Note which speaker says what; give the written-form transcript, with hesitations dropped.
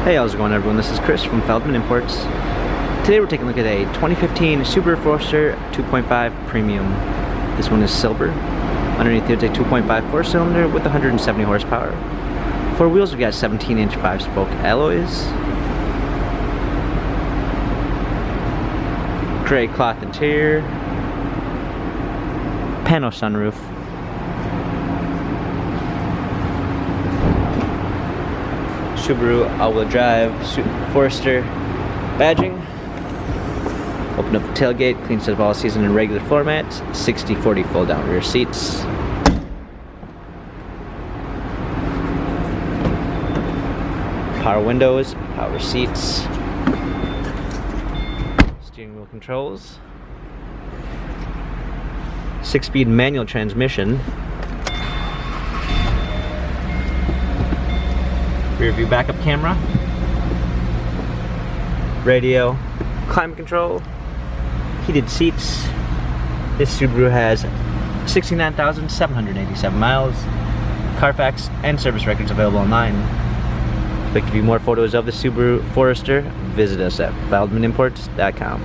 Speaker 1: Hey, how's it going everyone? This is Chris from Feldmann Imports. Today we're taking a look at a 2015 Subaru Forester 2.5 Premium. This one is silver. Underneath here it's a 2.5 4-cylinder with 170 horsepower. For wheels we've got 17-inch 5-spoke alloys. Gray cloth interior. Pano sunroof. Subaru all-wheel drive Forester badging. Open up the tailgate, clean set of all season and regular floor mats, 60/40 fold down rear seats. Power windows, power seats, steering wheel controls, 6-speed manual transmission. Rear view backup camera, radio, climate control, heated seats. This Subaru has 69,787 miles. Carfax and service records available online. If you'd like to view more photos of the Subaru Forester, visit us at feldmannimports.com.